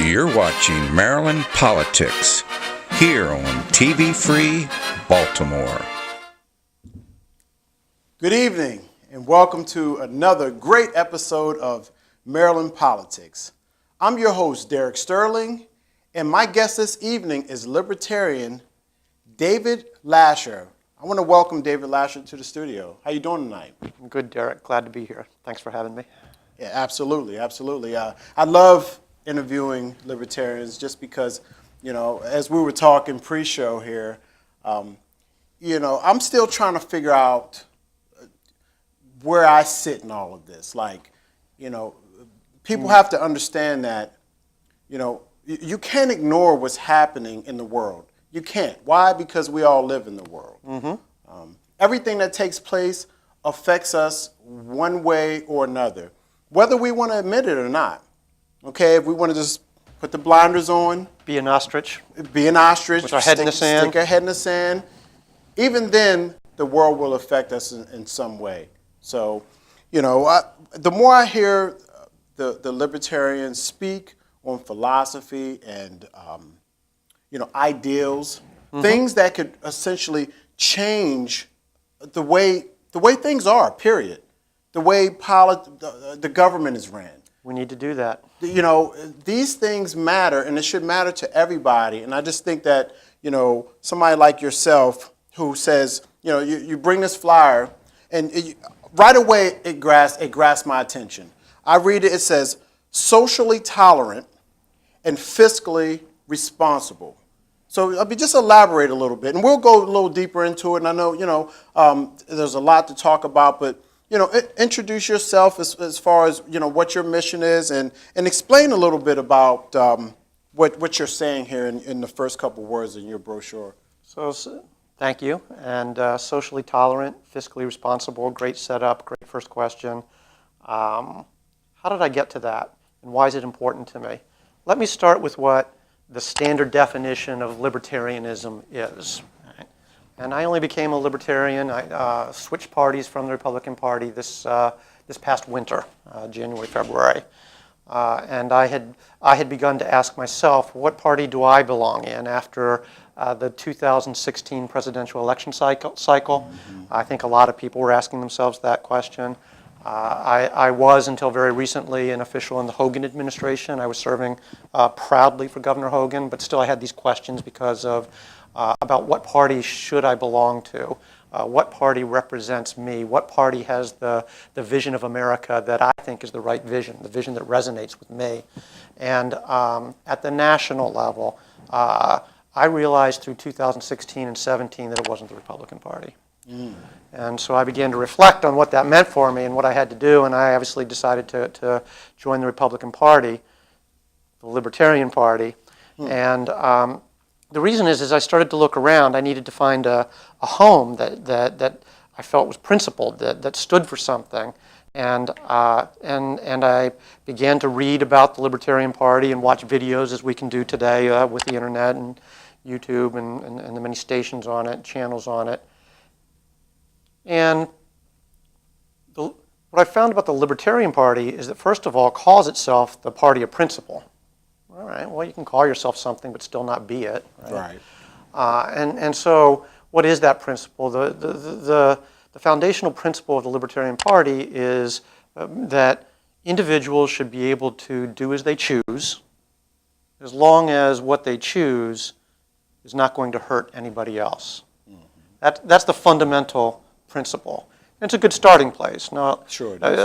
You're watching Maryland Politics here on TV Free Baltimore. Good evening and welcome to another great episode of Maryland Politics. I'm your host, Derek Sterling, and my guest this evening is Libertarian David Lashar. I want to welcome David Lashar to the studio. How you doing tonight? Good, Derek. Glad to be here. Thanks for having me. Yeah, absolutely. I love interviewing libertarians just because, as we were talking pre-show here, I'm still trying to figure out where I sit in all of this. People have to understand that, you can't ignore what's happening in the world. You can't. Why? Because we all live in the world. Mm-hmm. Everything that takes place affects us one way or another, whether we want to admit it or not. Okay, if we want to just put the blinders on. Be an ostrich. With our head in the sand. Stick our head in the sand. Even then, the world will affect us in some way. So, the more I hear the libertarians speak on philosophy and, ideals, mm-hmm. things that could essentially change the way things are, period. The way the government is ran. We need to do that. These things matter, and it should matter to everybody. And I just think that, somebody like yourself who says, you bring this flyer, and right away it grasps my attention. I read it, it says, socially tolerant and fiscally responsible. So just elaborate a little bit, and we'll go a little deeper into it. And I know, there's a lot to talk about, but introduce yourself as far as, what your mission is and explain a little bit about what you're saying here in the first couple words in your brochure. So thank you. And socially tolerant, fiscally responsible, great setup, great first question. How did I get to that? And why is it important to me? Let me start with what the standard definition of libertarianism is. And I only became a libertarian. I switched parties from the Republican Party this past winter, January, February. And I had begun to ask myself, what party do I belong in after the 2016 presidential election cycle? Mm-hmm. I think a lot of people were asking themselves that question. I was, until very recently, an official in the Hogan administration. I was serving proudly for Governor Hogan, but still I had these questions because of about what party should I belong to, what party represents me, what party has the vision of America that I think is the right vision, the vision that resonates with me. And at the national level, I realized through 2016 and 17 that it wasn't the Republican Party. Mm. And so I began to reflect on what that meant for me and what I had to do, and I obviously decided to join the Republican Party, the Libertarian Party. Mm. And the reason is I started to look around. I needed to find a home that I felt was principled, that stood for something. And I began to read about the Libertarian Party and watch videos, as we can do today with the internet and YouTube and the many stations on it, channels on it. And what I found about the Libertarian Party is that, first of all, it calls itself the party of principle. All right, well, you can call yourself something but still not be it. Right. And so what is that principle? The foundational principle of the Libertarian Party is that individuals should be able to do as they choose, as long as what they choose is not going to hurt anybody else. Mm-hmm. That's the fundamental principle. And it's a good starting place. Now, sure it is.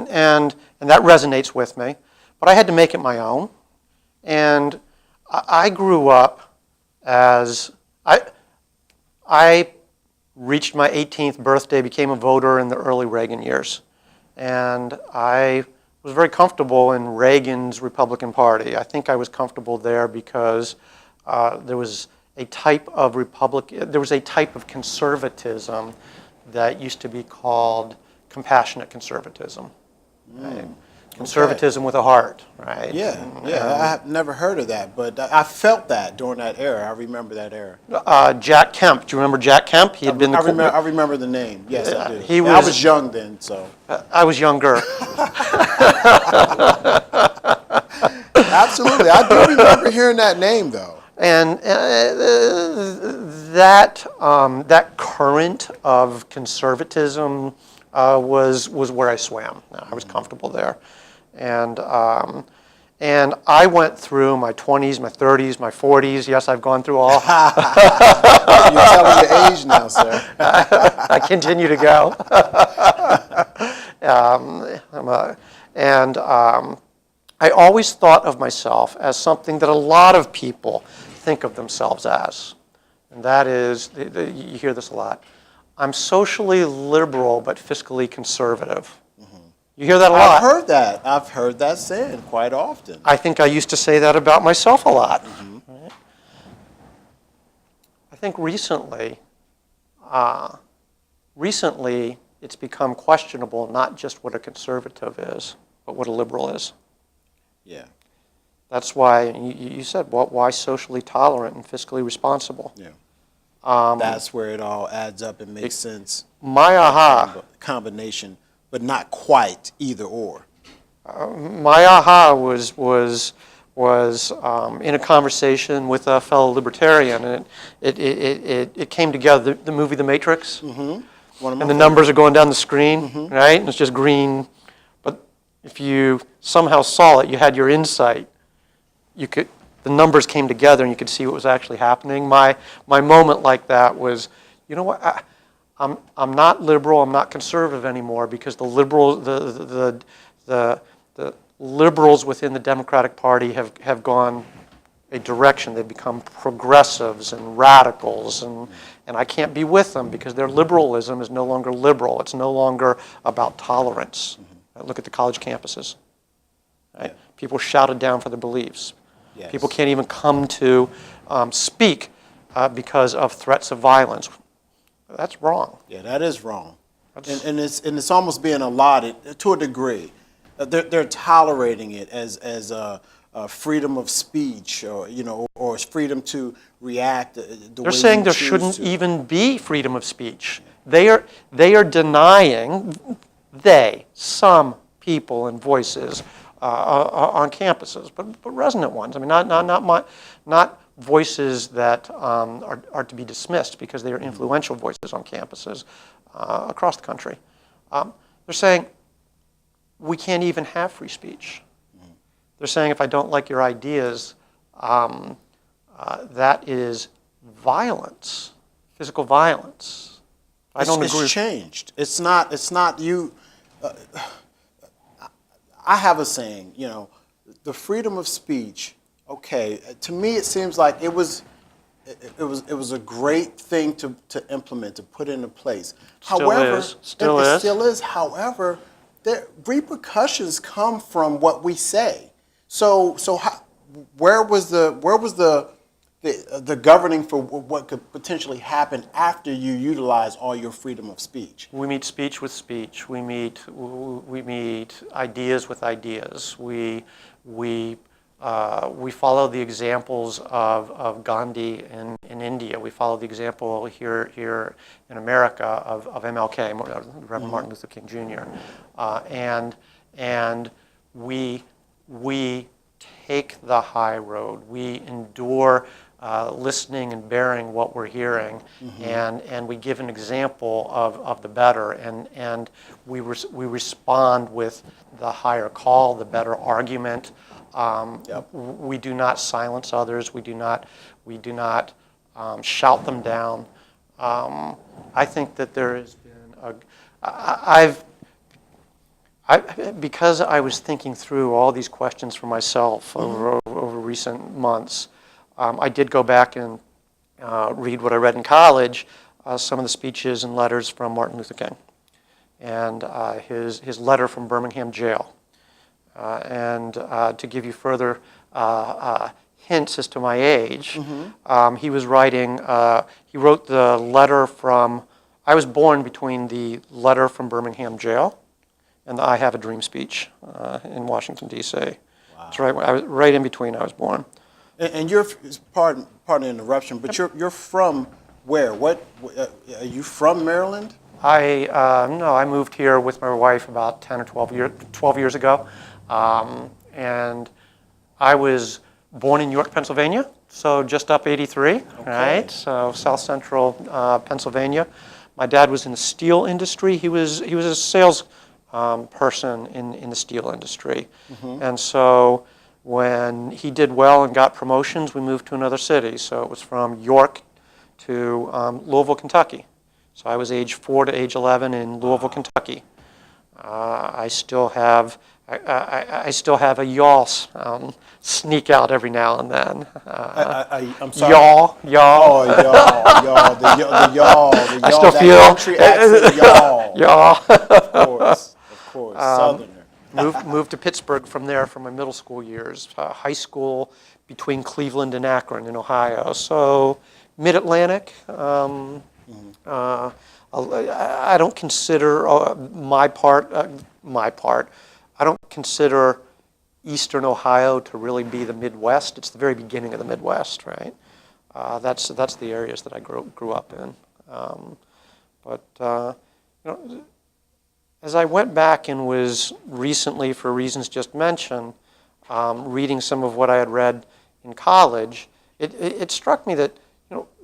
And that resonates with me. But I had to make it my own. And I grew up as, I reached my 18th birthday, became a voter in the early Reagan years. And I was very comfortable in Reagan's Republican Party. I think I was comfortable there because there was a type of conservatism that used to be called compassionate conservatism. Right? Conservatism with a heart, right? Yeah, I've never heard of that, but I felt that during that era. I remember that era. Jack Kemp. Do you remember Jack Kemp? He had been. I remember the name. Yes, I do. I was young then, so. I was younger. absolutely. I do remember hearing that name, though. And that current of conservatism was where I swam. I was comfortable there, and I went through my 20s, my 30s, my 40s. Yes, I've gone through all. You're telling your age now, sir. I continue to go. I always thought of myself as something that a lot of people think of themselves as. And that is, you hear this a lot, I'm socially liberal but fiscally conservative. You hear that a lot. I've heard that said quite often. I think I used to say that about myself a lot. Right? I think recently it's become questionable not just what a conservative is, but what a liberal is. Yeah. That's why you said, well, why socially tolerant and fiscally responsible? Yeah. That's where it all adds up and makes sense. My aha. Combination, but not quite either or. My aha was in a conversation with a fellow libertarian, and it came together. The movie The Matrix, Mm-hmm. and the numbers are going down the screen, right? And it's just green. But if you somehow saw it, you had your insight. The numbers came together, and you could see what was actually happening. My moment like that was, you know what? I'm not liberal. I'm not conservative anymore because the liberals within the Democratic Party have gone a direction. They've become progressives and radicals, and I can't be with them because their liberalism is no longer liberal. It's no longer about tolerance. Look at the college campuses. Right? Yeah. People shouted down for their beliefs. Yes. People can't even come to speak because of threats of violence. That's wrong. Yeah, that is wrong. And it's almost being allotted to a degree. They're tolerating it as freedom of speech, or freedom to react. They're saying there shouldn't even be freedom of speech. Yeah. They are denying some people and voices on campuses, but resonant ones. I mean, not voices that are to be dismissed because they are influential voices on campuses across the country. They're saying we can't even have free speech. They're saying if I don't like your ideas, that is violence, physical violence. I don't agree. It's changed. It's not you. I have a saying, the freedom of speech. Okay, to me it seems like it was a great thing to implement, to put into place. Still is. However, the repercussions come from what we say. So where was the governing for what could potentially happen after you utilize all your freedom of speech? We meet speech with speech. We meet ideas with ideas. We follow the examples of Gandhi in India. We follow the example here in America of MLK, Reverend Martin Luther King Jr. And we take the high road. We endure listening and bearing what we're hearing, and we give an example of the better, and we respond with the higher call, the better argument. We do not silence others. We do not shout them down. I think that there has been because I was thinking through all these questions for myself over recent months. I did go back and read what I read in college, some of the speeches and letters from Martin Luther King, and his letter from Birmingham jail. And to give you further hints as to my age, he was writing, he wrote the letter from, I was born between the letter from Birmingham jail and the I Have a Dream speech in Washington, D.C. Wow. That's right, I was right in between I was born. And you're, pardon the interruption, but you're from where? What, are you from Maryland? No, I moved here with my wife about 10 or 12 years ago. And I was born in York, Pennsylvania, so just up 83, Okay. right? So south central Pennsylvania. My dad was in the steel industry. He was a sales person in the steel industry. And so when he did well and got promotions, we moved to another city. So it was from York to Louisville, Kentucky. So I was age 4 to age 11 in Louisville, Kentucky. I still have a y'all sneak out every now and then. I'm sorry. Y'all. Oh, y'all, the y'all, I still that feel country accent, y'all. y'all. Of course, Southerner. Moved to Pittsburgh from there for my middle school years. High school between Cleveland and Akron in Ohio. So mid-Atlantic. I don't consider my part. I don't consider Eastern Ohio to really be the Midwest. It's the very beginning of the Midwest, right? That's the areas that I grew up in. As I went back and was recently, for reasons just mentioned, reading some of what I had read in college, it struck me that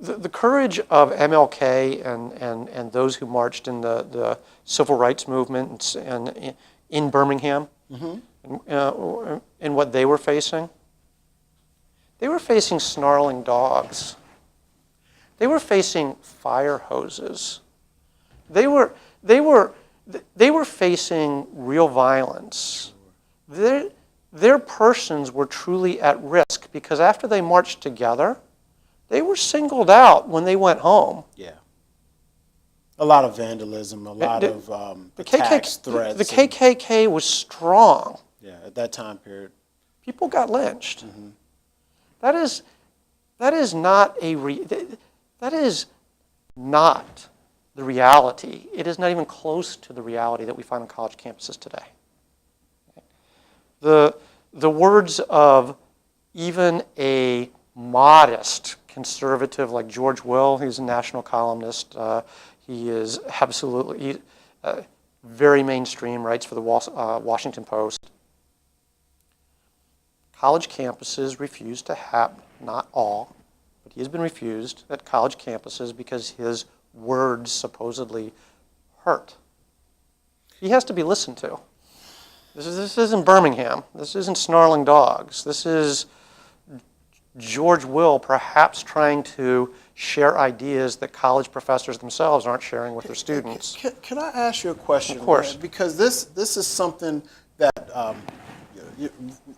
the courage of MLK and those who marched in the civil rights movement and in Birmingham, and what they were facing snarling dogs. They were facing fire hoses. They were facing real violence. Their persons were truly at risk because after they marched together, they were singled out when they went home. Yeah. A lot of vandalism, a lot of attacks, threats. The KKK was strong. Yeah, at that time period. People got lynched. That is not the reality. It is not even close to the reality that we find on college campuses today. The words of even a modest conservative like George Will, he's a national columnist. He is absolutely very mainstream, writes for the Washington Post. College campuses refuse to have, not all, but he has been refused at college campuses because his words supposedly hurt. He has to be listened to. This isn't Birmingham. This isn't snarling dogs. This is George Will perhaps trying to share ideas that college professors themselves aren't sharing with their students. Can I ask you a question? Of course. Man? Because this is something that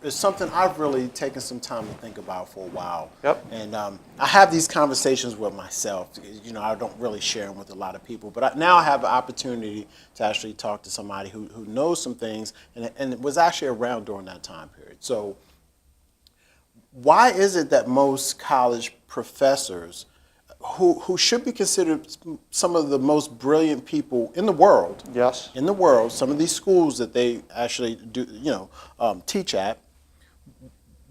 is something I've really taken some time to think about for a while. Yep. And I have these conversations with myself. I don't really share them with a lot of people, but now I have the opportunity to actually talk to somebody who knows some things and it was actually around during that time period. So why is it that most college professors who should be considered some of the most brilliant people in the world, Yes. in the world, some of these schools that they actually do, teach at,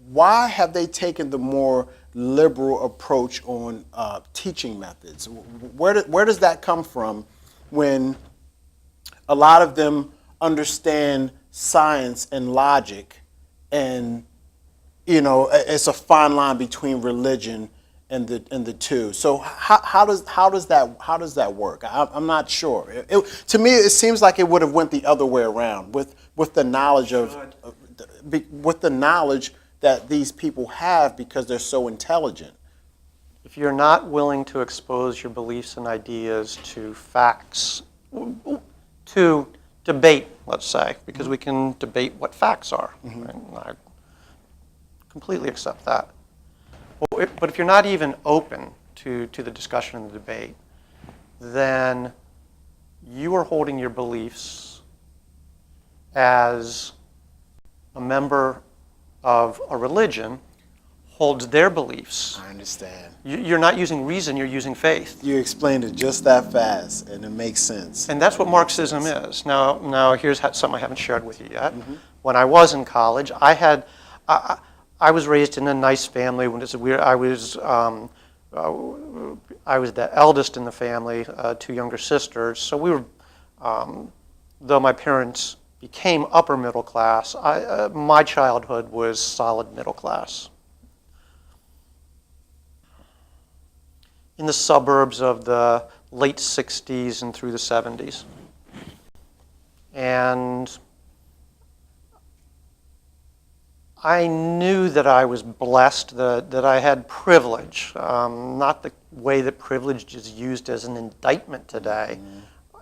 why have they taken the more liberal approach on teaching methods? Where does that come from when a lot of them understand science and logic and it's a fine line between religion and the two. So how does that work? I'm not sure. To me, it seems like it would have went the other way around with the knowledge with the knowledge that these people have because they're so intelligent. If you're not willing to expose your beliefs and ideas to facts, to debate, let's say, because we can debate what facts are. And I completely accept that. But if you're not even open to the discussion and the debate, then you are holding your beliefs as a member of a religion holds their beliefs. I understand. You're not using reason, you're using faith. You explained it just that fast, and it makes sense. And that's what Marxism is. Now here's something I haven't shared with you yet. When I was in college, I was raised in a nice family. I was the eldest in the family, two younger sisters. So we were, though my parents became upper middle class, my childhood was solid middle class. In the suburbs of the late 60s and through the 70s. And I knew that I was blessed, that I had privilege, not the way that privilege is used as an indictment today,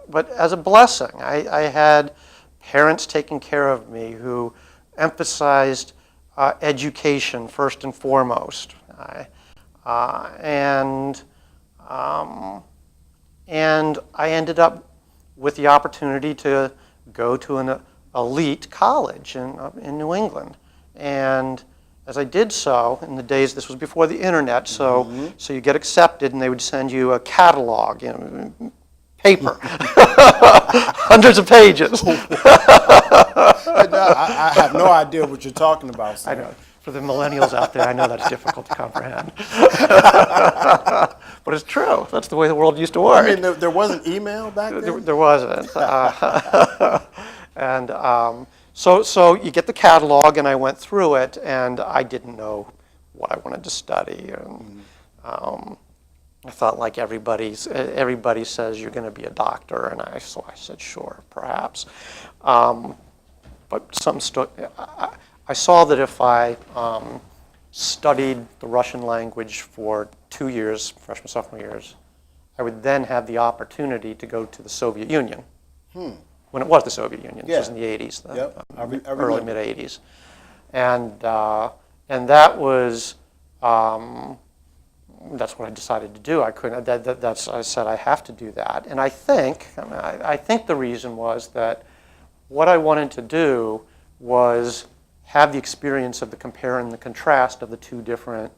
but as a blessing. I had parents taking care of me who emphasized education first and foremost. And I ended up with the opportunity to go to an elite college in New England. And as I did so, in the days, this was before the internet, so you get accepted and they would send you a catalog, paper, hundreds of pages. I have no idea what you're talking about, sir. I know. For the millennials out there, I know that's difficult to comprehend. But it's true. That's the way the world used to work. I mean, there wasn't email back then? There wasn't. And so you get the catalog, and I went through it, and I didn't know what I wanted to study. And I thought, like everybody says, you're going to be a doctor, and so I said, sure, perhaps. But I saw that if I studied the Russian language for 2 years, freshman, sophomore years, I would then have the opportunity to go to the Soviet Union. When it was the Soviet Union. This was in the 80s, early, mid-80s. And that was, that's what I decided to do. I couldn't, I said I have to do that. And I think the reason was that what I wanted to do was have the experience of the compare and the contrast of the two different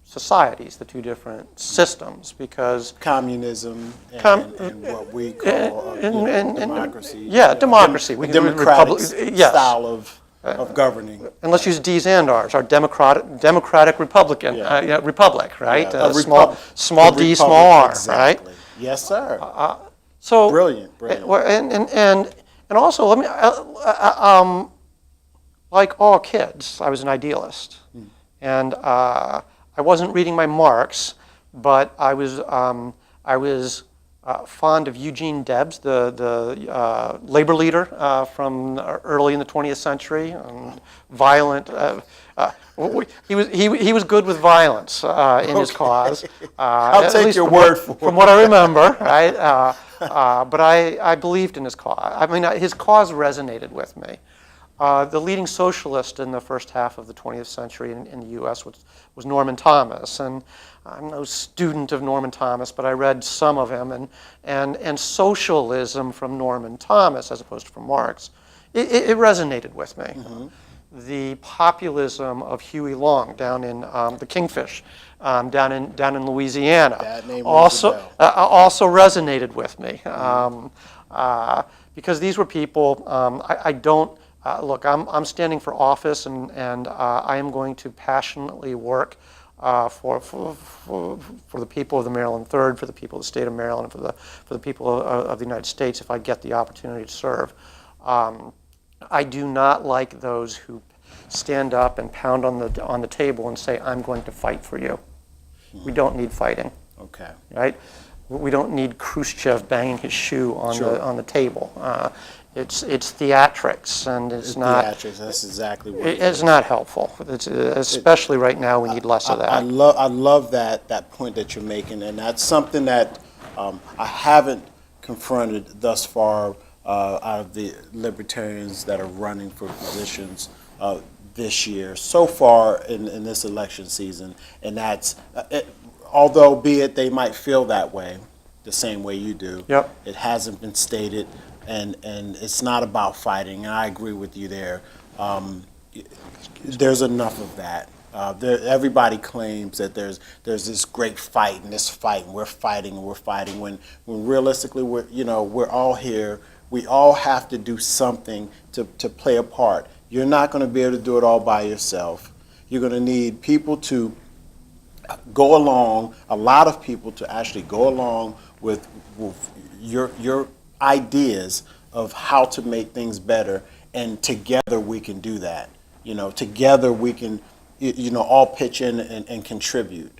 societies, the two different systems, because communism and what we call democracy. Yeah, democracy. Democratic style of governing. And let's use D's and R's, our democratic Republican republic, right? Yeah, small d, small r, exactly. Right? Yes, sir. So brilliant. And also, let me like all kids, I was an idealist, and I wasn't reading my Marx, but I was fond of Eugene Debs, the labor leader from early in the 20th century, violent. He was good with violence in his cause. I'll take your word for it. From what I remember, right? But I believed in his cause. I mean, his cause resonated with me. The leading socialist in the first half of the 20th century in the U.S. was Norman Thomas, and I'm no student of Norman Thomas, but I read some of him, and socialism from Norman Thomas, as opposed to from Marx, it resonated with me. The populism of Huey Long down in the Kingfish, down in Louisiana, that name also resonated with me, because these were people I don't. Look, I'm standing for office, and I am going to passionately work for the people of the Maryland Third, for the people of the state of Maryland, and for the people of the United States if I get the opportunity to serve. I do not like those who stand up and pound on the table and say, "I'm going to fight for you." We don't need fighting. Okay. Right? We don't need Khrushchev banging his shoe on the table. It's theatrics, and it's not. Theatrics. That's exactly what it's not helpful. Especially right now, we need less of that. I love that point that you're making, and that's something that I haven't confronted thus far out of the libertarians that are running for positions this year so far in this election season, and that's although be it they might feel that way, the same way you do. Yep. It hasn't been stated. And it's not about fighting, and I agree with you there. There's enough of that. Everybody claims that there's this great fight and this fight, and we're fighting, when realistically we're all here. We all have to do something to play a part. You're not going to be able to do it all by yourself. You're going to need people to go along, a lot of people to actually go along with your ideas of how to make things better, and together we can do that. Together we can, all pitch in and contribute.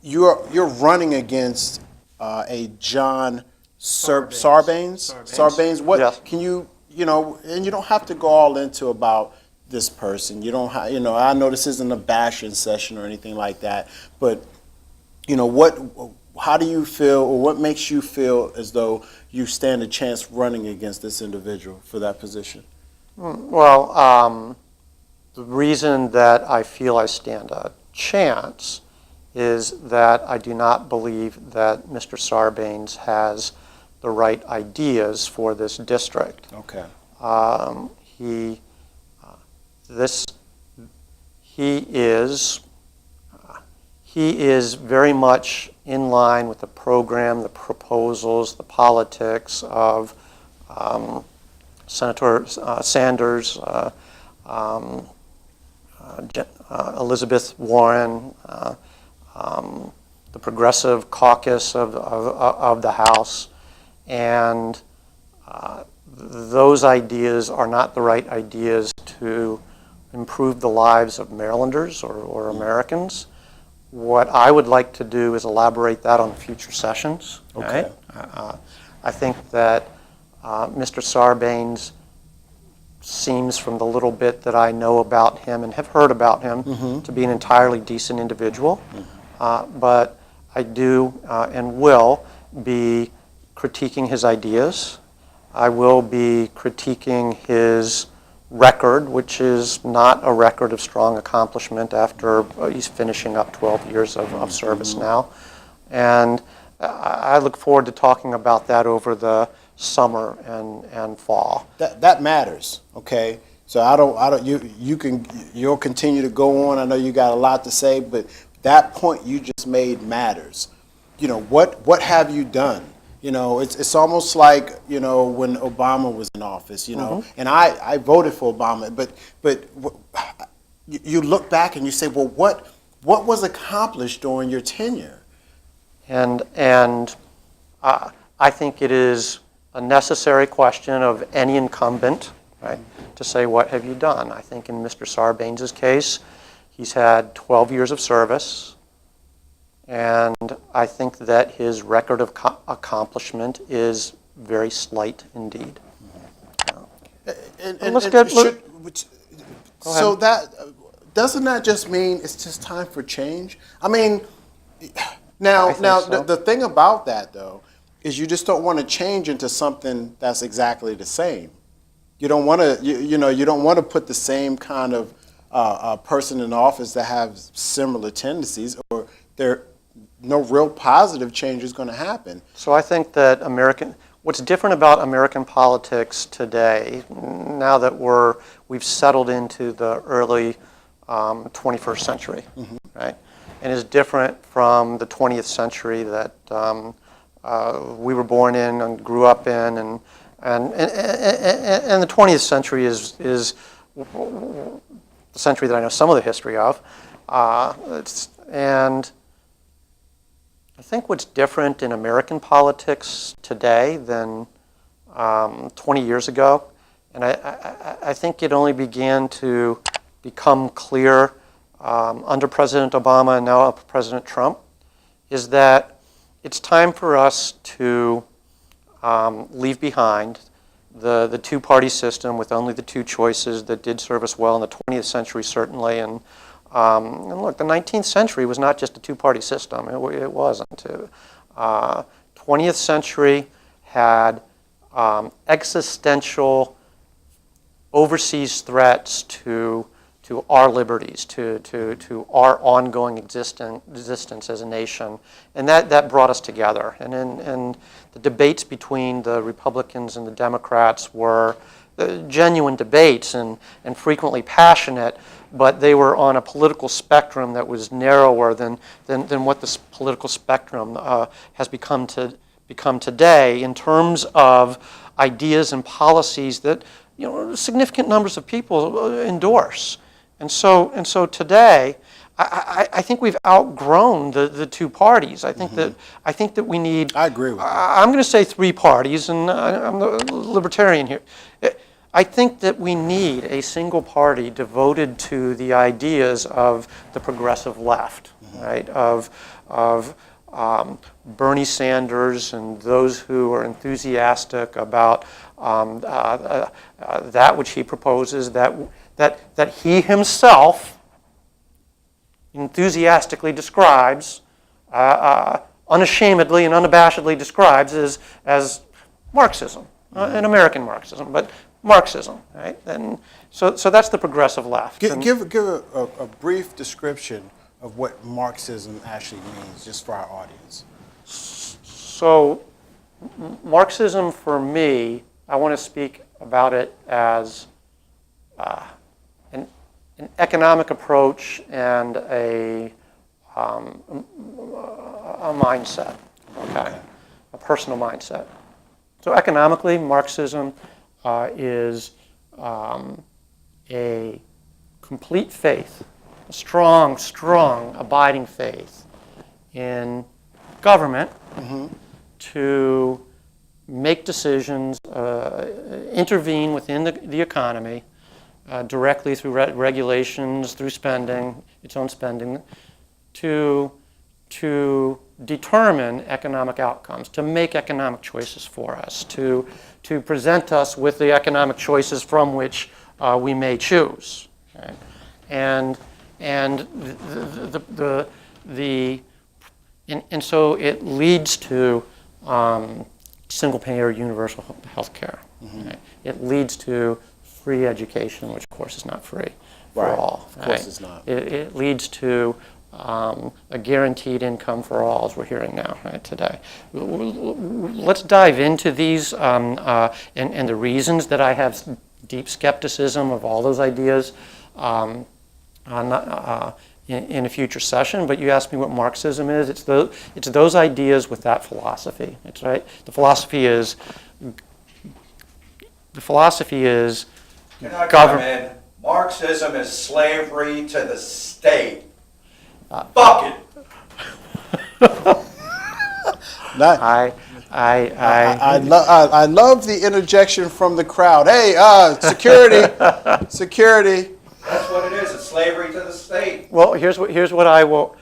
You're running against a John Sarbanes. What Yes. can you and you don't have to go all into about this person. You don't have, I know this isn't a bashing session or anything like that, but how do you feel, or what makes you feel as though you stand a chance running against this individual for that position? Well, the reason that I feel I stand a chance is that I do not believe that Mr. Sarbanes has the right ideas for this district. Okay. He is very much in line with the program, the proposals, the politics of Senator Sanders, Elizabeth Warren, the Progressive Caucus of the House, and those ideas are not the right ideas to improve the lives of Marylanders or Americans. What I would like to do is elaborate that on future sessions. Okay. Right? I think that Mr. Sarbanes seems, from the little bit that I know about him and have heard about him, to be an entirely decent individual. But I do and will be critiquing his ideas. I will be critiquing his record, which is not a record of strong accomplishment after he's finishing up 12 years of service now. And I look forward to talking about that over the summer and fall. That matters, okay? So you'll continue to go on. I know you got a lot to say, but that point you just made matters. What have you done? It's almost like, when Obama was in office, and I voted for Obama, but you look back and you say, well, what was accomplished during your tenure? And I think it is a necessary question of any incumbent, right, to say, what have you done? I think in Mr. Sarbanes' case, he's had 12 years of service. And I think that his record of accomplishment is very slight indeed. So that doesn't that just mean it's just time for change? I mean, the thing about that though is you just don't want to change into something that's exactly the same. You don't want to you don't want to put the same kind of person in office that has similar tendencies, or no real positive change is going to happen. So I think that what's different about American politics today, now that we've settled into the early 21st century, right, and is different from the 20th century that we were born in and grew up in, and the 20th century is the century that I know some of the history of, and I think what's different in American politics today than 20 years ago, and I think it only began to become clear under President Obama and now President Trump, is that it's time for us to leave behind the two-party system with only the two choices that did serve us well in the 20th century, certainly, and look, the 19th century was not just a two-party system. It wasn't. 20th century had existential overseas threats to our liberties, to our ongoing existence as a nation, and that brought us together. And the debates between the Republicans and the Democrats were genuine debates and frequently passionate, but they were on a political spectrum that was narrower than what this political spectrum has become today in terms of ideas and policies that significant numbers of people endorse. And so today, I think we've outgrown the two parties. I think that we need. I agree with you. I'm going to say three parties, and I'm the Libertarian here. I think that we need a single party devoted to the ideas of the progressive left, right? Of Bernie Sanders and those who are enthusiastic about that which he proposes, that he himself enthusiastically describes, unashamedly and unabashedly describes as Marxism, an American Marxism, but Marxism, right? And so that's the progressive left. Give a brief description of what Marxism actually means, just for our audience. So Marxism, for me, I want to speak about it as an economic approach and a mindset, okay, a personal mindset. So economically, Marxism is a complete faith, a strong, abiding faith in government to make decisions, intervene within the economy directly through regulations, through spending, its own spending, to determine economic outcomes, to make economic choices for us, to present us with the economic choices from which we may choose. Okay? And so it leads to single-payer universal health care. Right? It leads to free education, which of course is not free for all. Of course it's not. It leads to a guaranteed income for all, as we're hearing now, right, today. Let's dive into these and the reasons that I have deep skepticism of all those ideas in a future session. But you asked me what Marxism is. It's those ideas with that philosophy. It's right. The philosophy is Can I come in? Marxism is slavery to the state. Fuck it. I love the interjection from the crowd. Hey, security, security. That's what it is. It's slavery to the state. Well, here's what I will.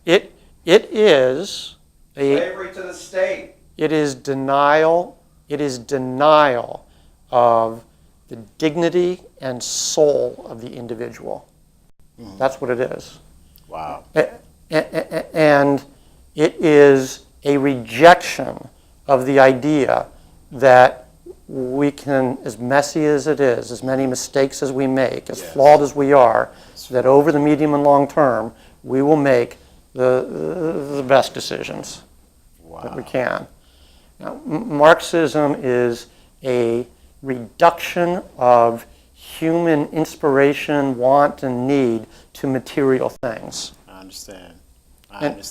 It is slavery to the state. It is denial. It is denial of the dignity and soul of the individual. That's what it is. Wow. And it is a rejection of the idea that we can, as messy as it is, as many mistakes as we make, as flawed as we are, that over the medium and long term, we will make the best decisions that we can. Now, Marxism is a reduction of human inspiration, want, and need to material things. I understand. And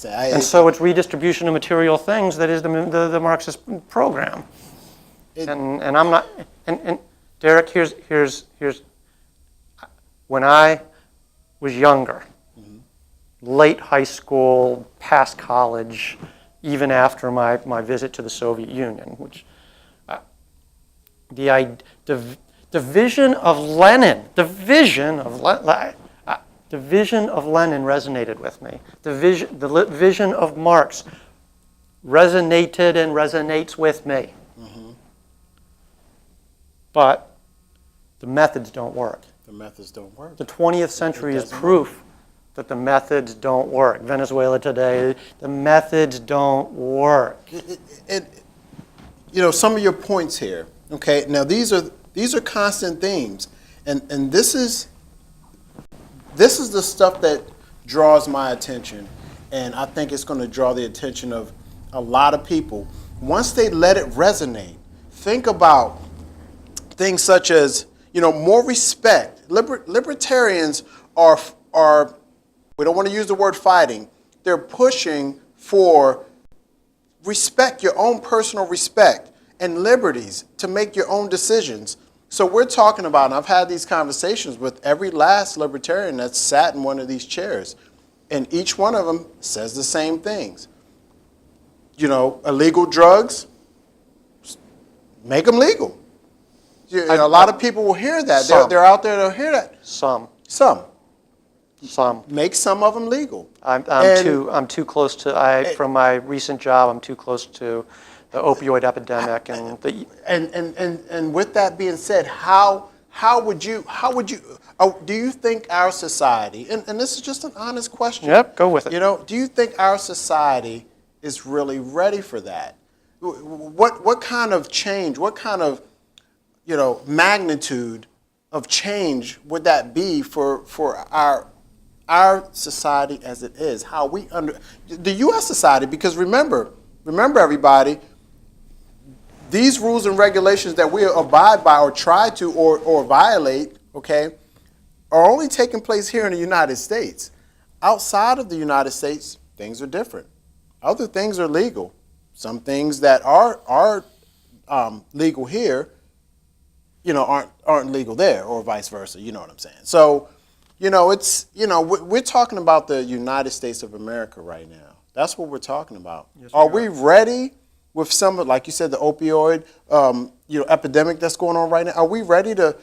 so it's redistribution of material things that is the Marxist program. And I'm not. And Derek, here's. When I was younger, late high school, past college, even after my visit to the Soviet Union, which the vision of Lenin, the vision of Lenin resonated with me. The vision of Marx resonated and resonates with me. But the methods don't work. The methods don't work. The 20th century is proof that the methods don't work. Venezuela today, the methods don't work. Some of your points here. Okay, now these are constant themes, and this is the stuff that draws my attention, and I think it's going to draw the attention of a lot of people. Once they let it resonate, think about things such as more respect. Libertarians are we don't want to use the word fighting. They're pushing for respect, your own personal respect, and liberties to make your own decisions. So we're talking about, and I've had these conversations with every last libertarian that's sat in one of these chairs, and each one of them says the same things. You know, illegal drugs, make them legal. A lot of people will hear that. They're out there to hear that. Some. Make some of them legal. I'm too close to. From my recent job, I'm too close to the opioid epidemic and with that being said, how would you do you think our society, and this is just an honest question. Yep, go with it. You know, do you think our society is really ready for that? What kind of change, what kind of, you know, magnitude of change would that be for our society as it is? How we the U.S. society, because remember everybody, these rules and regulations that we abide by or try to or violate, okay, are only taking place here in the United States. Outside of the United States, things are different. Other things are legal. Some things that are legal here, you know, aren't legal there, or vice versa. You know what I'm saying? So, you know, we're talking about the United States of America right now. That's what we're talking about. Yes, are we ready with some of, like you said, the opioid, epidemic that's going on right now? Are we ready to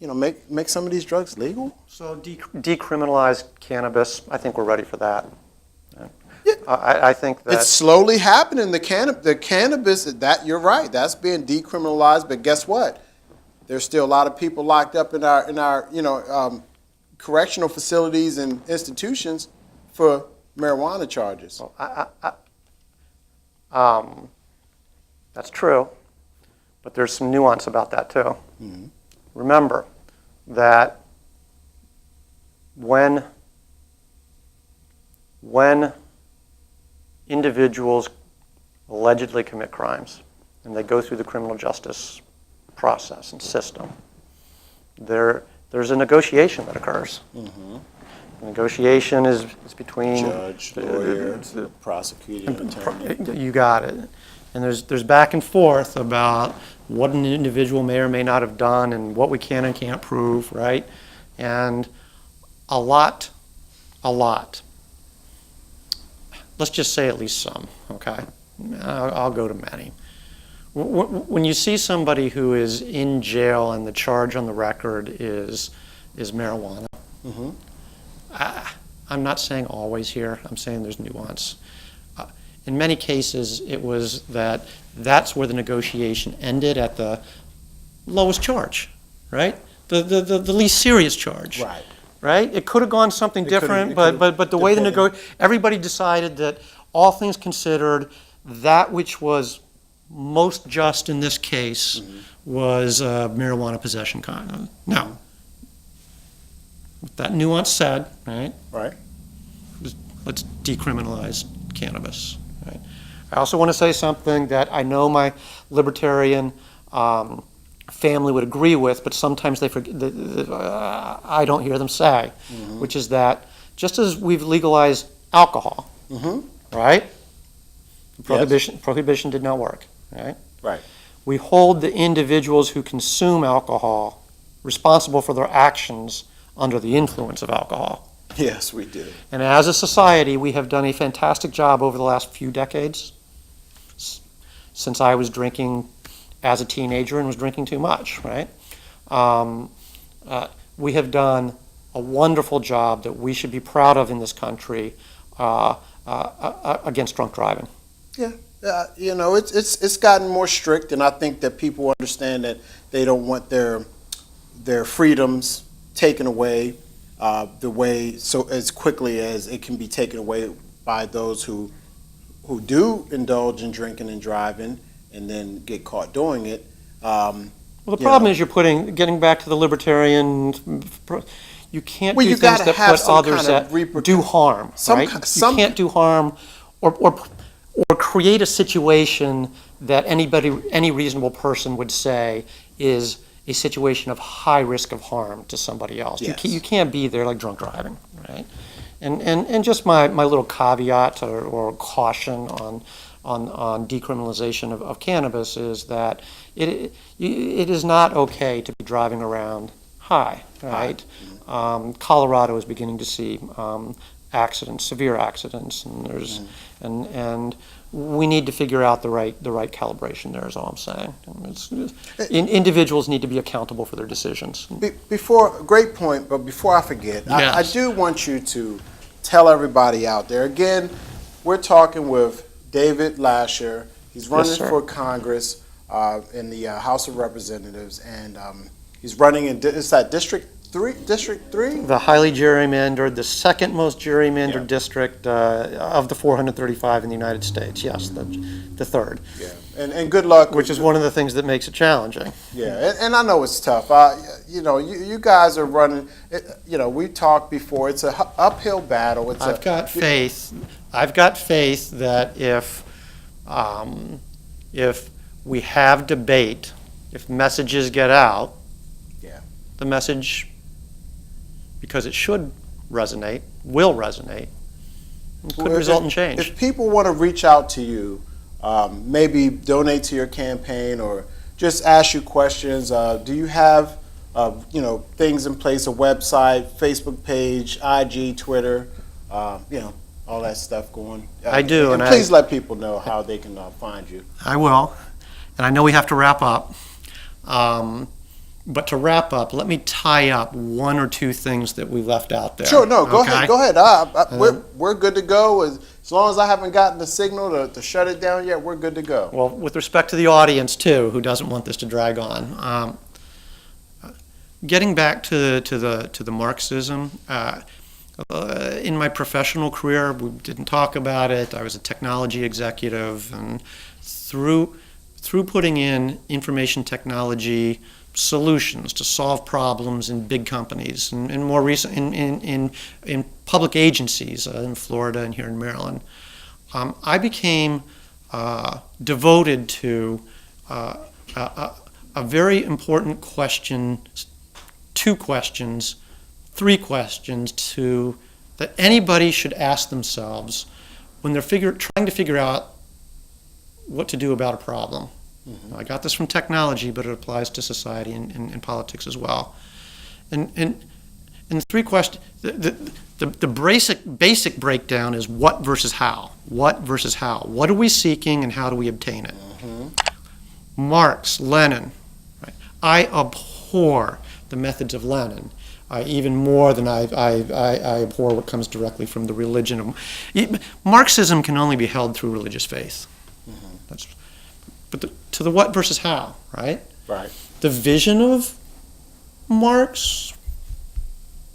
make some of these drugs legal? So decriminalize cannabis. I think we're ready for that. Yeah. I think that it's slowly happening. The cannabis, that you're right, that's being decriminalized. But guess what? There's still a lot of people locked up in our correctional facilities and institutions for marijuana charges. That's true, but there's some nuance about that too. Mm-hmm. Remember that when individuals allegedly commit crimes and they go through the criminal justice process and system, there's a negotiation that occurs. Mm-hmm. The negotiation is between judge, lawyer, the prosecuting attorney. You got it. And there's back and forth about what an individual may or may not have done and what we can and can't prove, right? And a lot, let's just say at least some, okay? I'll go to many. When you see somebody who is in jail and the charge on the record is marijuana, mm-hmm. I'm not saying always here, I'm saying there's nuance. In many cases, it was that's where the negotiation ended at the lowest charge, right? The least serious charge. Right? It could have gone something different, but the way everybody decided that all things considered, that which was most just in this case mm-hmm. was marijuana possession. Now, with that nuance said, right? Let's decriminalize cannabis. Right? I also want to say something that I know my libertarian family would agree with, but sometimes they forget. I don't hear them say, mm-hmm. which is that just as we've legalized alcohol, mm-hmm. right? Prohibition did not work, right? Right. We hold the individuals who consume alcohol responsible for their actions under the influence of alcohol. Yes, we do. And as a society, we have done a fantastic job over the last few decades, since I was drinking as a teenager and was drinking too much, right? We have done a wonderful job that we should be proud of in this country against drunk driving. Yeah, it's gotten more strict, and I think that people understand that they don't want their freedoms taken away so as quickly as it can be taken away by those who do indulge in drinking and driving and then get caught doing it. Well, the problem is getting back to the libertarian, you can't do things that put others at do harm, right? You can't do harm or create a situation that any reasonable person would say is a situation of high risk of harm to somebody else. Yes. You can't be there like drunk driving, right? And just my little caveat or caution on decriminalization of cannabis is that it is not okay to be driving around high, right? Colorado is beginning to see accidents, severe accidents, and there's and we need to figure out the right calibration there. Is all I'm saying. Individuals need to be accountable for their decisions. Great point, but before I forget, Yes. I do want you to tell everybody out there. Again, we're talking with David Lashar. He's running sir. for Congress in the House of Representatives, and he's running in is that District 3? District 3? The highly gerrymandered, the second most gerrymandered district of the 435 in the United States. Yes, the third. Yeah, and good luck. Which is one of the things that makes it challenging. Yeah, and I know it's tough. You guys are running. We talked before. It's an uphill battle. I've got faith that if we have debate, if messages get out, the message, because it should resonate, will resonate, could result in change. If people want to reach out to you, maybe donate to your campaign or just ask you questions, do you have things in place, a website, Facebook page, IG, Twitter, all that stuff going? I do, and please let people know how they can find you. I will, and I know we have to wrap up. But to wrap up, let me tie up one or two things that we left out there. Sure, no, go ahead. We're good to go. As long as I haven't gotten the signal to shut it down yet, we're good to go. Well, with respect to the audience, too, who doesn't want this to drag on, getting back to the Marxism, in my professional career, we didn't talk about it. I was a technology executive, and through putting in information technology solutions to solve problems in big companies and more recent in public agencies in Florida and here in Maryland, I became devoted to a very important question, three questions that anybody should ask themselves when they're trying to figure out what to do about a problem. Mm-hmm. I got this from technology, but it applies to society and politics as well. And the three questions, the basic breakdown is what versus how. What versus how. What are we seeking and how do we obtain it? Mm-hmm. Marx, Lenin. Right? I abhor the methods of Lenin. Even more than I abhor what comes directly from the religion of Marxism can only be held through religious faith. Mm-hmm. But to the what versus how, right? Right. The vision of Marx,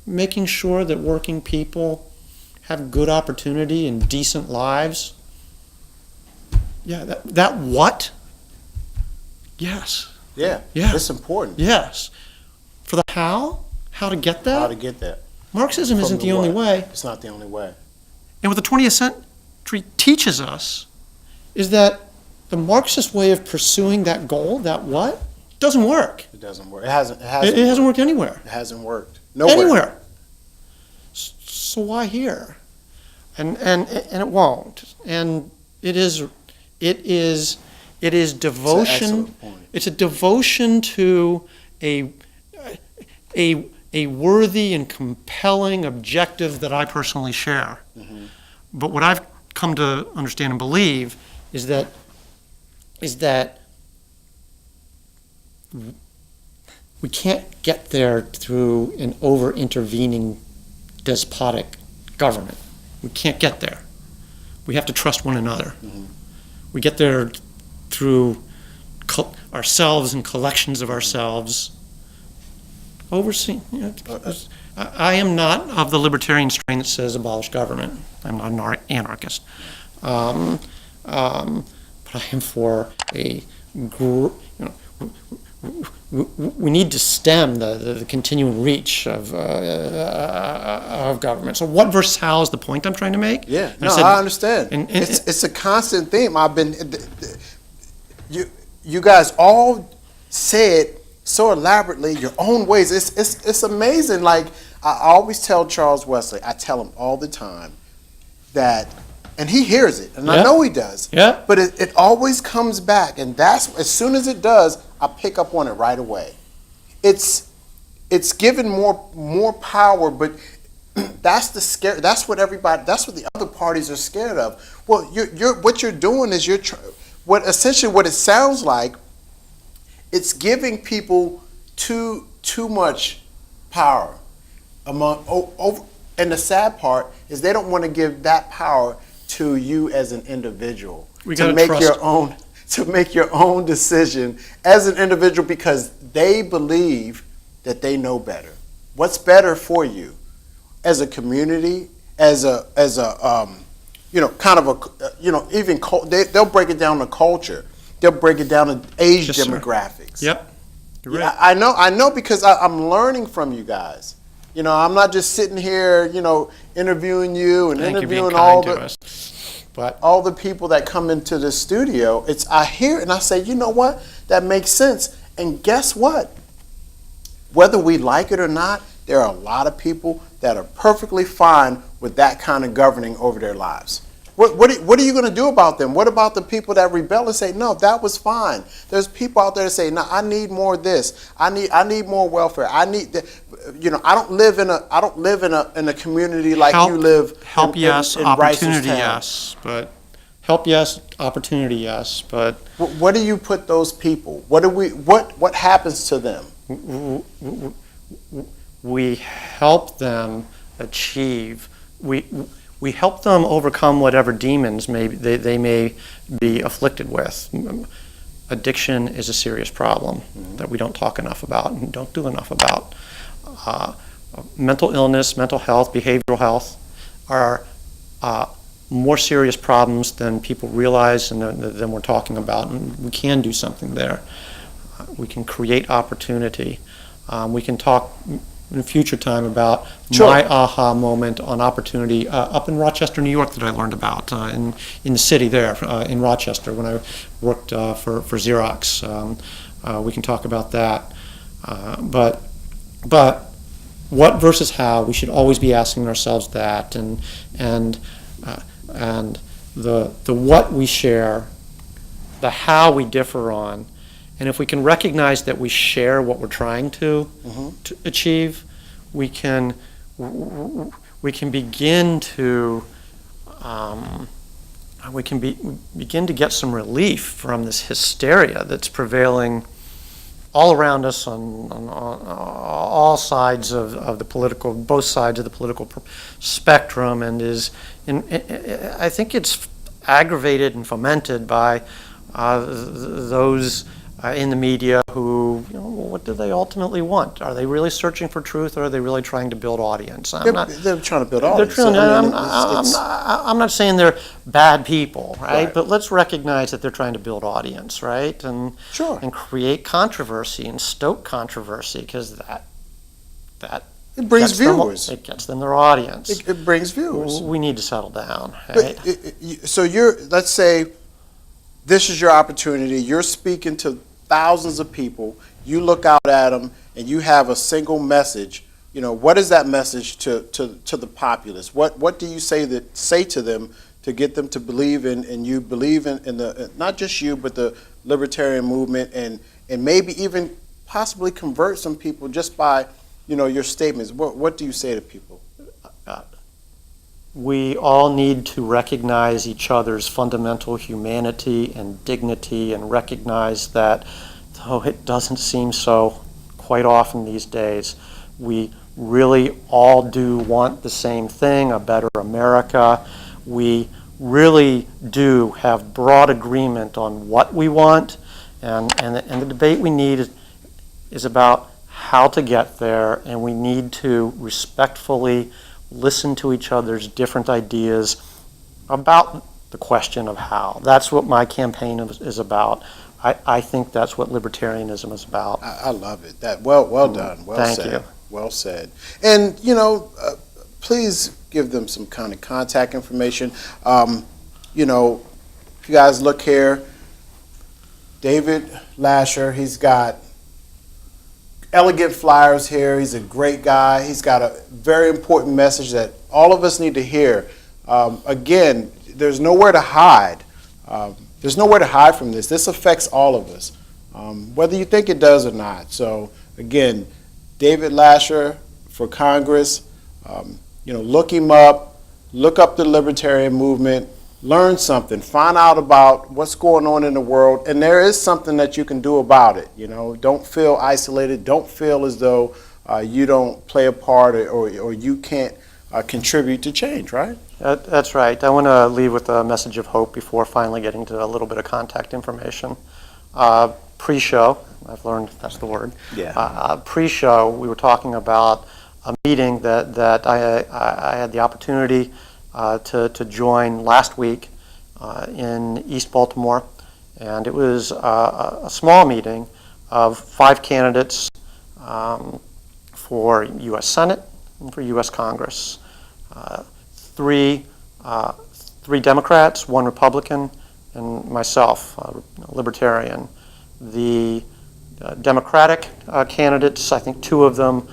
making sure that working people have good opportunity and decent lives. Yeah, that what? Yes. Yeah. Yeah. It's important. Yes. For the how to get that? How to get that. Marxism isn't the only way. It's not the only way. And what the 20th century teaches us is that the Marxist way of pursuing that goal, that what, doesn't work. It doesn't work. It hasn't worked anywhere. It hasn't worked. Nowhere. Anywhere. So why here? And it won't. And it is devotion. It's a devotion to a worthy and compelling objective that I personally share. Mm-hmm. But what I've come to understand and believe is that we can't get there through an over-intervening despotic government. We can't get there. We have to trust one another. Mm-hmm. We get there through ourselves and collections of ourselves. Overseeing. I am not of the libertarian strain that says abolish government. I'm not an anarchist. But I am for we need to stem the continuing reach of government. So what versus how is the point I'm trying to make? Yeah, I understand. And it's a constant theme. You guys all say it so elaborately, your own ways. It's amazing. Like I always tell Charles Wesley, I tell him all the time that and he hears it, and Yeah. I know he does. Yeah. But it always comes back, and that's as soon as it does, I pick up on it right away. It's given more power, but that's the scare. That's what the other parties are scared of. Well, what you're doing is essentially what it sounds like. It's giving people too much power and the sad part is they don't want to give that power to you as an individual to make your own decision as an individual because they believe that they know better. What's better for you as a community, as a kind of a even they'll break it down to culture. They'll break it down to age demographics. Sir. Yep. You're right. Yeah, I know because I'm learning from you guys. I'm not just sitting here, interviewing you and interviewing all the people that come into the studio. I hear it and I say, you know what? That makes sense. And guess what? Whether we like it or not, there are a lot of people that are perfectly fine with that kind of governing over their lives. What are you going to do about them? What about the people that rebel and say, no, that was fine? There's people out there that say, no, I need more of this. I need more welfare. I need I don't live in a community like you live. Help yes, in opportunity Rice's town. yes, but help yes, opportunity yes, but What do you put those people? What happens to them? We help them achieve. We help them overcome whatever demons they may be afflicted with. Addiction is a serious problem that we don't talk enough about and don't do enough about. Mental illness, mental health, behavioral health are more serious problems than people realize and than we're talking about, and we can do something there. We can create opportunity. We can talk in a future time about my aha moment on opportunity up in Rochester, New York that I learned about in the city there in Rochester when I worked for Xerox. We can talk about that. But what versus how, we should always be asking ourselves that, and the what we share, the how we differ on. And if we can recognize that we share what we're trying to achieve, we can begin to begin to get some relief from this hysteria that's prevailing all around us on all sides of the political, both sides of the political spectrum, and I think it's aggravated and fomented by those in the media who, what do they ultimately want? Are they really searching for truth, or are they really trying to build audience? They're trying to build audience. I'm not saying they're bad people, right? Right. But let's recognize that they're trying to build audience, right? And create controversy and stoke controversy, because that it brings viewers. It gets them their audience. It brings viewers. We need to settle down, right? So let's say this is your opportunity. You're speaking to thousands of people. You look out at them and you have a single message. What is that message to the populace? What do you say to them to get them to believe in you, believe in the not just you, but the libertarian movement, and maybe even possibly convert some people just by your statements? What do you say to people? We all need to recognize each other's fundamental humanity and dignity, and recognize that, though it doesn't seem so quite often these days, we really all do want the same thing, a better America. We really do have broad agreement on what we want, and the debate we need is about how to get there, and we need to respectfully listen to each other's different ideas about the question of how. That's what my campaign is about. I think that's what libertarianism is about. I love it. That well done. Thank you. Well said. And please give them some kind of contact information. If you guys look here, David Lashar, he's got elegant flyers here. He's a great guy. He's got a very important message that all of us need to hear. Again, there's nowhere to hide. There's nowhere to hide from this. This affects all of us, whether you think it does or not. So again, David Lashar for Congress. Look him up. Look up the Libertarian movement. Learn something. Find out about what's going on in the world, and there is something that you can do about it. Don't feel isolated. Don't feel as though you don't play a part or you can't contribute to change, right? That's right. I want to leave with a message of hope before finally getting to a little bit of contact information. Pre-show, I've learned that's the word. Yeah. Pre-show, we were talking about a meeting that I had the opportunity to join last week in East Baltimore, and it was a small meeting of 5 candidates for U.S. Senate and for U.S. Congress. Three Democrats, 1 Republican, and myself, a Libertarian. The Democratic candidates, I think 2 of them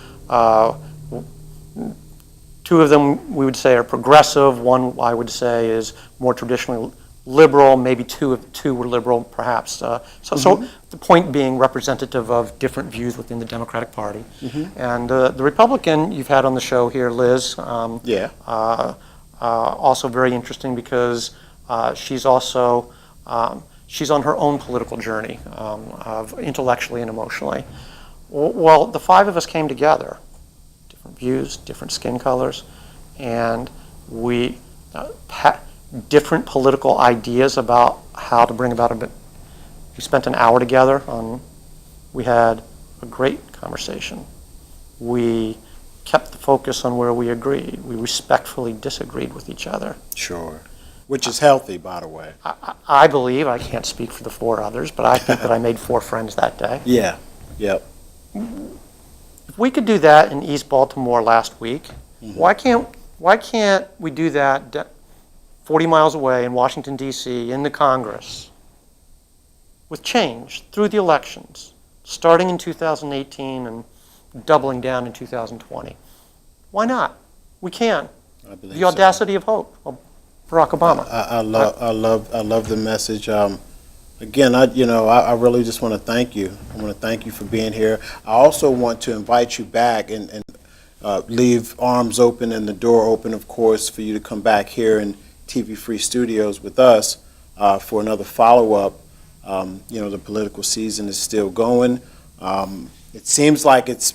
we would say are progressive. 1 I would say is more traditionally liberal. Maybe two were liberal, perhaps. So the point being representative of different views within the Democratic Party. And the Republican you've had on the show here, Liz. Also very interesting because she's also she's on her own political journey, of intellectually and emotionally. Well, the 5 of us came together, different views, different skin colors, and we different political ideas about how to bring about we spent an hour together. We had a great conversation. We kept the focus on where we agreed. We respectfully disagreed with each other. Sure. Which is healthy, by the way. I believe, I can't speak for the 4 others, but I think that I made 4 friends that day. Yeah. Yep. If we could do that in East Baltimore last week, why can't we do that 40 miles away in Washington, D.C., in the Congress, with change through the elections, starting in 2018 and doubling down in 2020? Why not? We can. I believe the audacity of hope of Barack Obama. I love the message. Again, I really just want to thank you. I want to thank you for being here. I also want to invite you back and leave arms open and the door open, of course, for you to come back here in TV Free Studios with us for another follow-up. The political season is still going. It seems like it's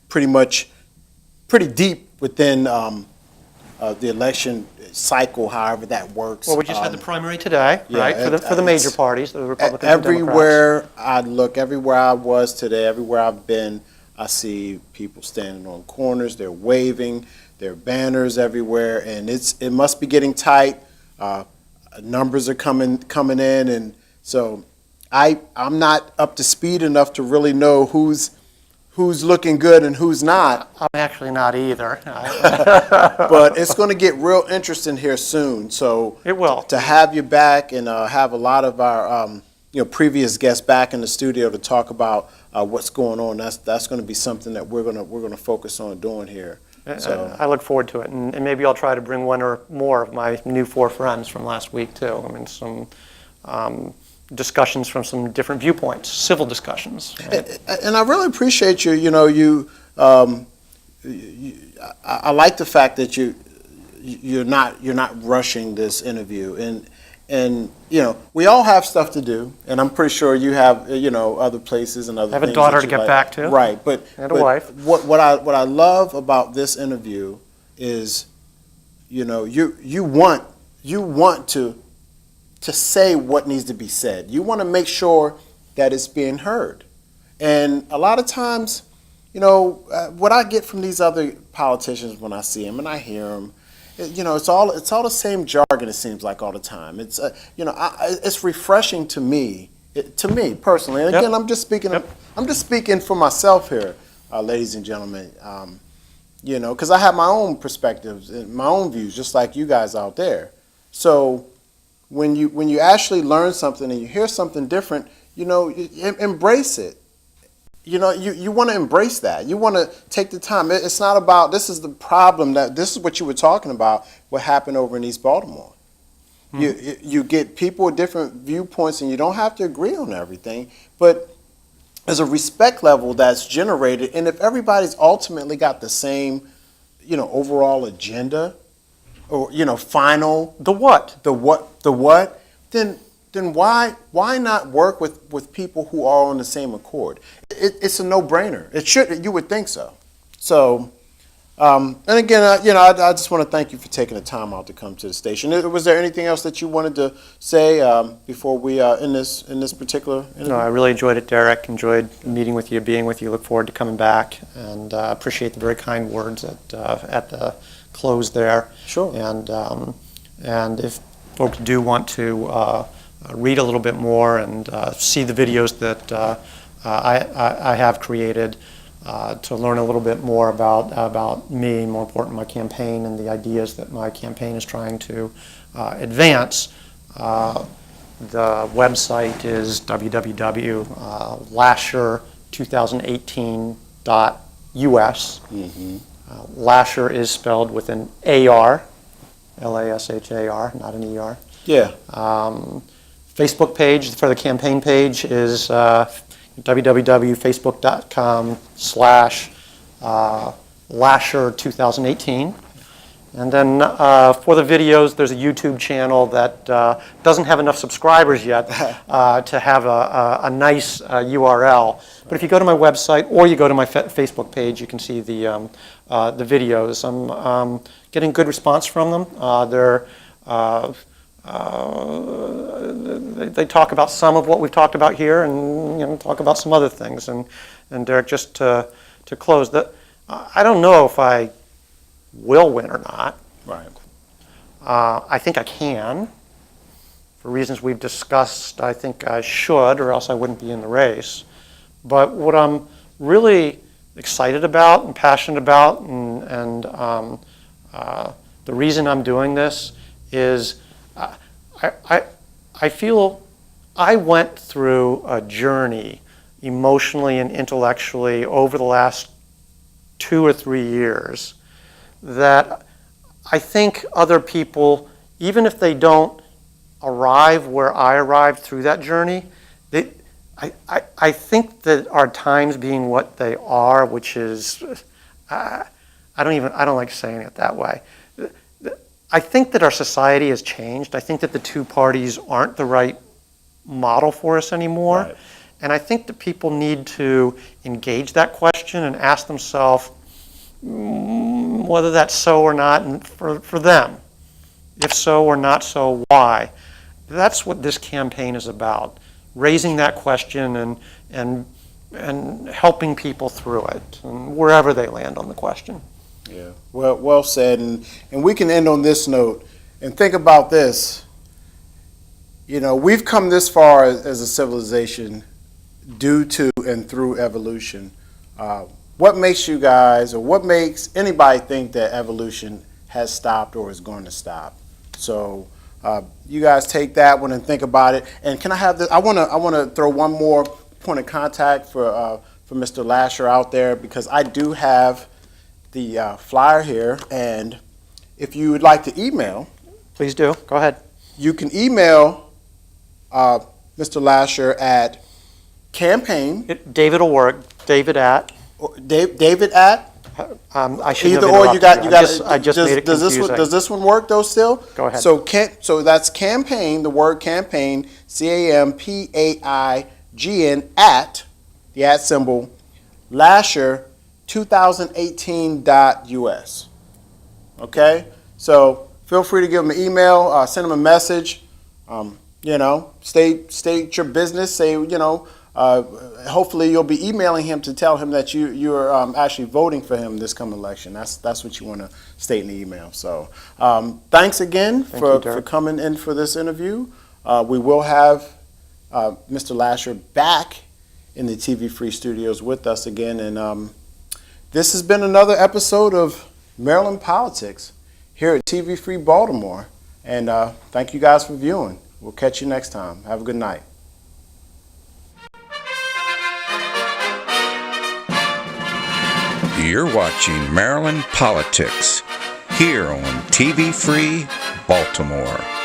pretty deep within the election cycle, however that works. Well, we just had the primary today, yeah, right? For the major parties, the Republicans and everywhere Democrats. I look, everywhere I was today, everywhere I've been, I see people standing on corners. They're waving. There are banners everywhere, and it must be getting tight. Numbers are coming in, and so I'm not up to speed enough to really know who's looking good and who's not. I'm actually not either. But it's going to get real interesting here soon. So it will. To have you back and have a lot of our previous guests back in the studio to talk about what's going on. That's going to be something that we're going to focus on doing here. So I look forward to it, and maybe I'll try to bring 1 or more of my new 4 friends from last week too. I mean, some discussions from some different viewpoints, civil discussions. Right? And I really appreciate you. I like the fact that you're not rushing this interview, and we all have stuff to do, and I'm pretty sure you have other places and other. I have things a daughter that to you get like. back to. Right, but and a wife. What I love about this interview is, you want to say what needs to be said. You want to make sure that it's being heard. And a lot of times, what I get from these other politicians when I see them and I hear them, it's all the same jargon. It seems like all the time. It's it's refreshing to me personally. And again, I'm just speaking for myself here, ladies and gentlemen. Because I have my own perspectives and my own views, just like you guys out there. So when you actually learn something and you hear something different, embrace it. You want to embrace that. You want to take the time. It's not about, this is the problem, this is what you were talking about, what happened over in East Baltimore. You get people with different viewpoints, and you don't have to agree on everything, but there's a respect level that's generated, and if everybody's ultimately got the same, overall agenda, or final The what? the what, then why not work with people who are on the same accord? It's a no-brainer. You would think so. So, and again, I just want to thank you for taking the time out to come to the station. Was there anything else that you wanted to say before we in this particular interview? No, I really enjoyed it, Derek. Enjoyed meeting with you, being with you. Look forward to coming back, and appreciate the very kind words at the close there. Sure. And if folks do want to read a little bit more and see the videos that I have created, to learn a little bit more about me, more important, my campaign and the ideas that my campaign is trying to advance. The website is www.lashar2018.us. Lashar is spelled with an A-R, L-A-S-H-A-R, not an E-R. Yeah. Facebook page for the campaign page is www.facebook.com/Lashar2018. And then for the videos, there's a YouTube channel that doesn't have enough subscribers yet to have a nice URL. But if you go to my website or you go to my Facebook page, you can see the videos. I'm getting good response from them. They talk about some of what we've talked about here, and talk about some other things. And Derek, just to close, I don't know if I will win or not. Right. I think I can. For reasons we've discussed, I think I should, or else I wouldn't be in the race. But what I'm really excited about and passionate about, and the reason I'm doing this is I feel I went through a journey emotionally and intellectually over the last 2 or 3 years that I think other people, even if they don't arrive where I arrived through that journey, I think that our times being what they are, which is, I don't like saying it that way. I think that our society has changed. I think that the two parties aren't the right model for us anymore. Right. And I think that people need to engage that question and ask themselves whether that's so or not, and for them. If so or not so, why? That's what this campaign is about, raising that question and helping people through it, and wherever they land on the question. Yeah, well said, and we can end on this note and think about this. We've come this far as a civilization due to and through evolution. What makes you guys, or what makes anybody think that evolution has stopped or is going to stop? So you guys take that one and think about it. And can I have this? I want to throw one more point of contact for Mr. Lashar out there, because I do have the flyer here, and if you would like to email, Please do. Go ahead. you can email Mr. Lashar at campaign, David will work. David at. David at, I shouldn't either have or. interrupted I just made it does confusing. does this one work though still? Go ahead. So that's campaign, the word campaign, CAMPAIGN at, the at symbol, Lashar2018.us. Okay? So feel free to give them an email, send them a message, state your business, say, hopefully you'll be emailing him to tell him that you're actually voting for him this coming election. That's what you want to state in the email. So thanks again for coming in for this interview. We will have Mr. Lashar back in the TV Free Studios with us again. And this has been another episode of Maryland Politics here at TV Free Baltimore. And thank you guys for viewing. We'll catch you next time. Have a good night. You're watching Maryland Politics here on TV Free Baltimore.